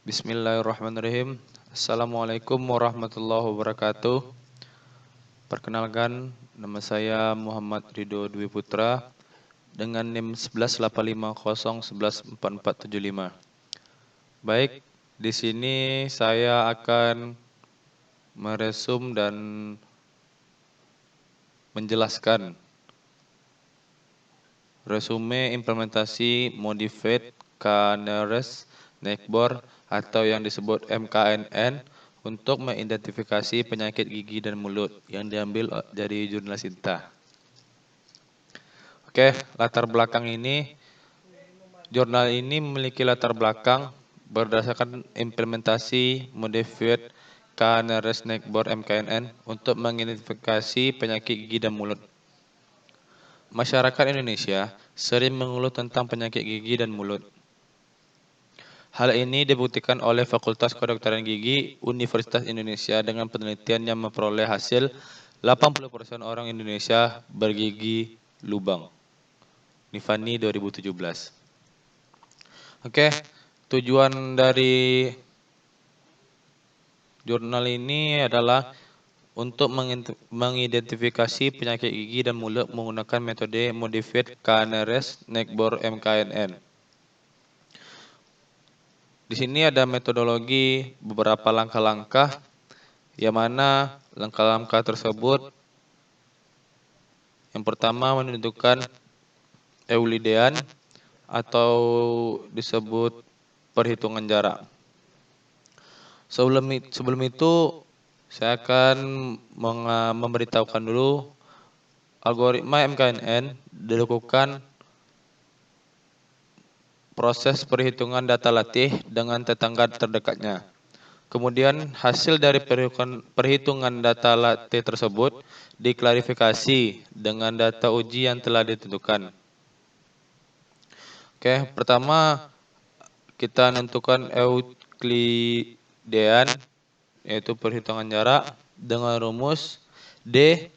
Bismillahirrahmanirrahim. Assalamualaikum warahmatullahi wabarakatuh. Perkenalkan, nama saya Muhammad Ridho Dwi Putra dengan NIM 118501144475. Baik, di sini saya akan meresum dan menjelaskan resume implementasi Modified Canary Neckbore atau yang disebut MKNN untuk mengidentifikasi penyakit gigi dan mulut yang diambil dari jurnal Sinta. Oke, latar belakang ini, jurnal ini memiliki latar belakang berdasarkan implementasi Modified Canary Neckbore MKNN untuk mengidentifikasi penyakit gigi dan mulut. Masyarakat Indonesia sering mengeluh tentang penyakit gigi dan mulut. Hal ini dibuktikan oleh Fakultas Kedokteran Gigi Universitas Indonesia dengan penelitian yang memperoleh hasil 80% orang Indonesia bergigi lubang. Nifani 2017. Oke, tujuan dari jurnal ini adalah untuk mengidentifikasi penyakit gigi dan mulut menggunakan metode Modified Canary Neckbore MKNN. Di sini ada metodologi beberapa langkah-langkah, yang mana langkah-langkah tersebut yang pertama menentukan Euclidean atau disebut perhitungan jarak. Sebelum itu saya akan memberitahukan dulu algoritma MKNN dilakukan proses perhitungan data latih dengan tetangga terdekatnya. Kemudian hasil dari perhitungan data latih tersebut diklarifikasi dengan data uji yang telah ditentukan. Oke, pertama kita menentukan Euclidean, yaitu perhitungan jarak dengan rumus D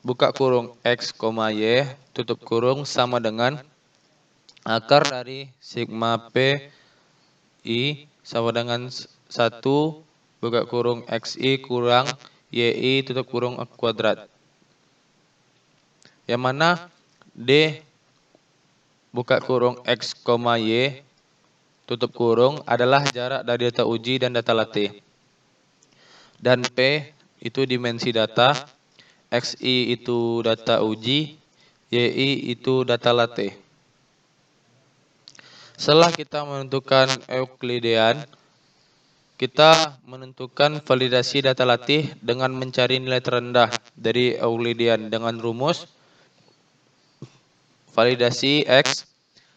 buka kurung X, Y tutup kurung sama dengan akar dari sigma P I sama dengan 1 buka kurung XI kurang YI tutup kurung kuadrat. Yang mana D buka kurung X, Y tutup kurung adalah jarak dari data uji dan data latih. Dan P itu dimensi data, XI itu data uji, YI itu data latih. Setelah kita menentukan Euclidean, kita menentukan validasi data latih dengan mencari nilai terendah dari Euclidean dengan rumus validasi X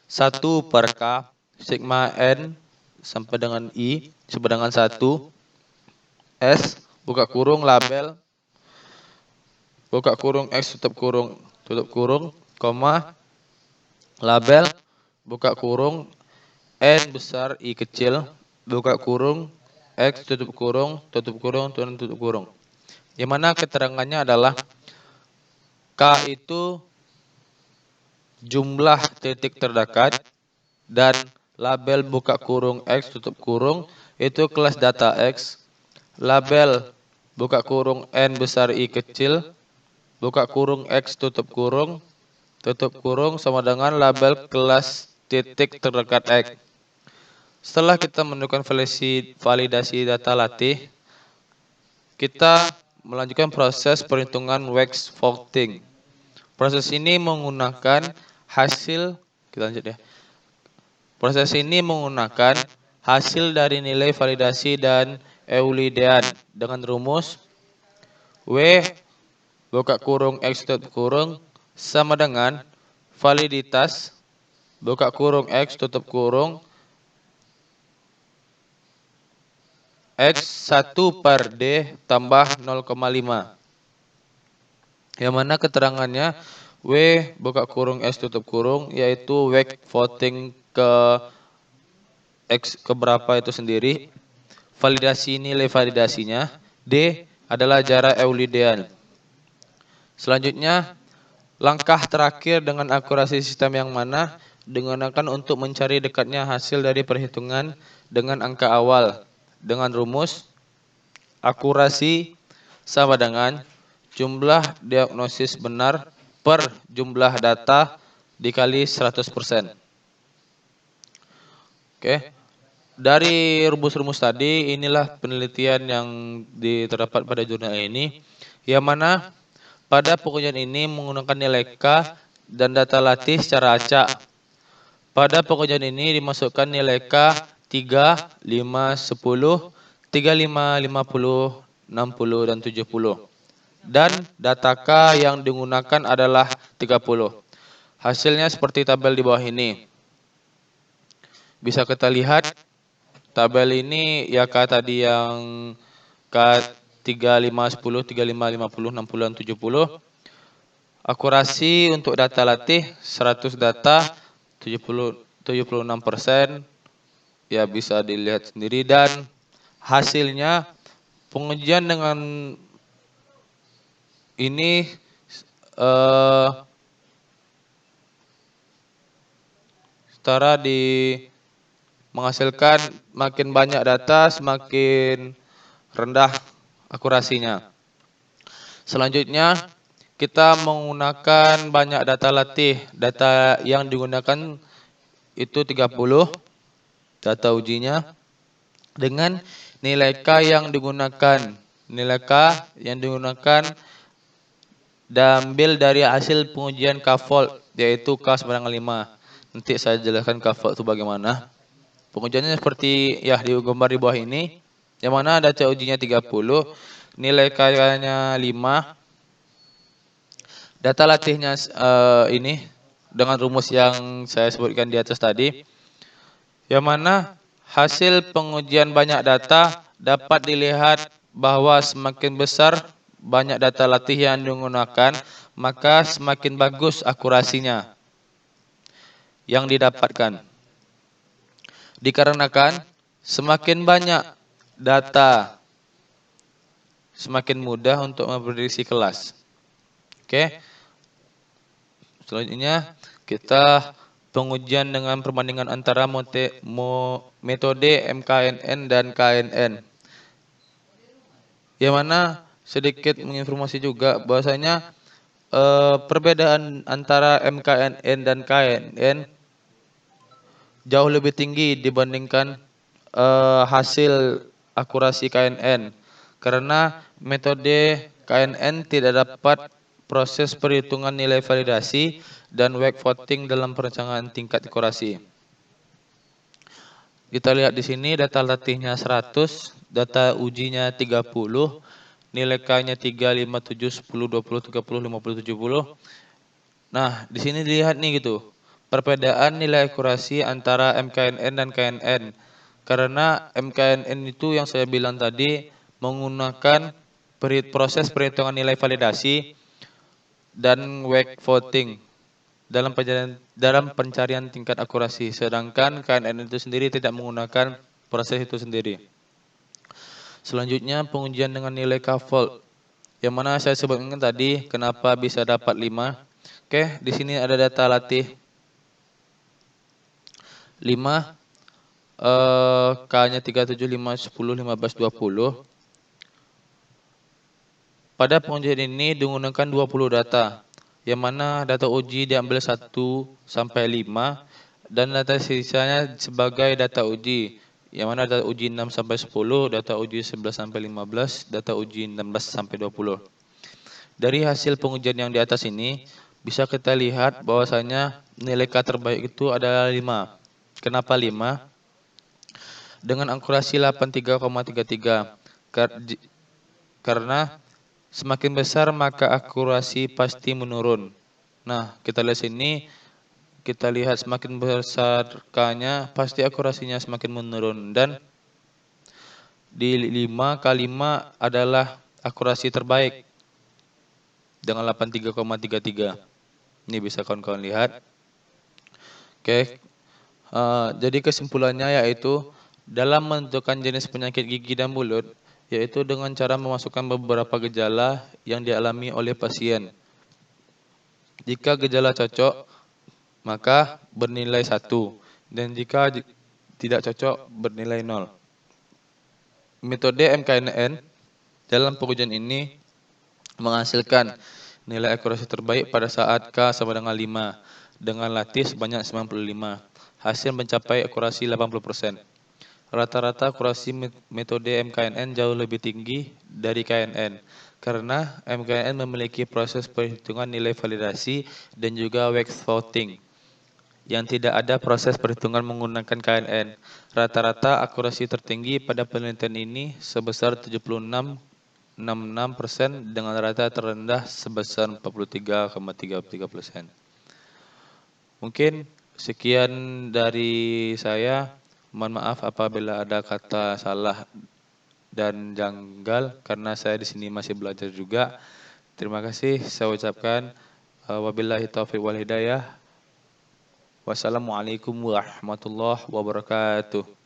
1 per K sigma N sampai dengan I sama dengan 1 S buka kurung label buka kurung X tutup kurung koma label buka kurung N besar I kecil buka kurung X tutup kurung tutup kurung. Yang mana keterangannya adalah K itu jumlah titik terdekat dan label buka kurung X tutup kurung itu kelas data X, label buka kurung N besar I kecil buka kurung X tutup kurung sama dengan label kelas titik terdekat X. Setelah kita menemukan validasi data latih, kita melanjutkan proses perhitungan wax faulting. Proses ini menggunakan hasil dari nilai validasi dan Euclidean dengan rumus W buka kurung X tutup kurung sama dengan validitas buka kurung X tutup kurung X 1 per D tambah 0,5. Yang mana keterangannya W buka kurung S tutup kurung yaitu wax voting ke X keberapa itu sendiri. Validasi nilai validasinya D adalah jarak Euclidean. Selanjutnya langkah terakhir dengan akurasi sistem yang mana digunakan untuk mencari dekatnya hasil dari perhitungan dengan angka awal dengan rumus akurasi sama dengan jumlah diagnosis benar per jumlah data dikali 100%. Oke. Dari rumus-rumus tadi, inilah penelitian yang terdapat pada jurnal ini, yang mana pada pengujian ini menggunakan nilai K dan data latih secara acak. Pada pengujian ini dimasukkan nilai K 3, 5, 10, 35, 50, 60, dan 70. Dan data K yang digunakan adalah 30. Hasilnya seperti tabel di bawah ini. Bisa kita lihat tabel ini ya K tadi yang K 35, 10, 35, 50, 60, dan 70. Akurasi untuk data latih 100 data 76%. Ya bisa dilihat sendiri, dan hasilnya pengujian dengan ini setara menghasilkan makin banyak data semakin rendah akurasinya. Selanjutnya kita menggunakan banyak data latih. Data yang digunakan itu 30 data ujinya dengan nilai K yang digunakan. Nilai K yang digunakan diambil dari hasil pengujian K-Volt, yaitu K sebanyak 5. Nanti saya jelaskan K-Volt itu bagaimana. Pengujiannya seperti ya di gambar di bawah ini, yang mana data ujinya 30, nilai K-nya 5, data latihnya ini dengan rumus yang saya sebutkan di atas tadi, yang mana hasil pengujian banyak data dapat dilihat bahwa semakin besar banyak data latih yang digunakan, maka semakin bagus akurasinya yang didapatkan. Dikarenakan semakin banyak data, semakin mudah untuk memprediksi kelas. Oke. Selanjutnya kita pengujian dengan perbandingan antara metode MKNN dan KNN. Yang mana sedikit menginformasi juga bahwasanya perbedaan antara MKNN dan KNN jauh lebih tinggi dibandingkan hasil akurasi KNN, karena metode KNN tidak dapat proses perhitungan nilai validasi dan weight voting dalam perencanaan tingkat akurasi. Kita lihat di sini data latihnya 100, data ujinya 30, nilai K-nya 3, 5, 7, 10, 20, 30, 50, 70. Nah, di sini dilihat nih gitu, perbedaan nilai akurasi antara MKNN dan KNN. Karena MKNN itu yang saya bilang tadi menggunakan proses perhitungan nilai validasi dan weight voting dalam pencarian tingkat akurasi. Sedangkan KNN itu sendiri tidak menggunakan proses itu sendiri. Selanjutnya pengujian dengan nilai K-Volt, yang mana saya sebutkan tadi kenapa bisa dapat 5. Oke, di sini ada data latih 5, K-nya 3, 7, 5, 10, 15, 20. Pada pengujian ini digunakan 20 data, yang mana data uji diambil 1 sampai 5 dan data sisanya sebagai data uji, yang mana data uji 6 sampai 10, data uji 11 sampai 15, data uji 16 sampai 20. Dari hasil pengujian yang di atas ini bisa kita lihat bahwasanya nilai K terbaik itu adalah 5. Kenapa 5? Dengan akurasi 83,33. Karena semakin besar maka akurasi pasti menurun. Nah, kita lihat sini, kita lihat semakin besar K-nya pasti akurasinya semakin menurun, dan di 5 kali 5 adalah akurasi terbaik dengan 83,33. Ini bisa kawan-kawan lihat. Oke. Jadi kesimpulannya yaitu dalam menentukan jenis penyakit gigi dan mulut, yaitu dengan cara memasukkan beberapa gejala yang dialami oleh pasien. Jika gejala cocok, maka bernilai 1. Dan jika tidak cocok, bernilai 0. Metode MKNN dalam pengujian ini menghasilkan nilai akurasi terbaik pada saat K sama dengan 5 dengan latih sebanyak 95. Hasil mencapai akurasi 80%. Rata-rata akurasi metode MKNN jauh lebih tinggi dari KNN karena MKNN memiliki proses perhitungan nilai validasi dan juga wax voting yang tidak ada proses perhitungan menggunakan KNN. Rata-rata akurasi tertinggi pada penelitian ini sebesar 76,66% dengan rata terendah sebesar 43,33%. Mungkin sekian dari saya. Mohon maaf apabila ada kata salah dan janggal karena saya di sini masih belajar juga. Terima kasih saya ucapkan wabillahi taufiq wal hidayah. Wassalamualaikum warahmatullahi wabarakatuh.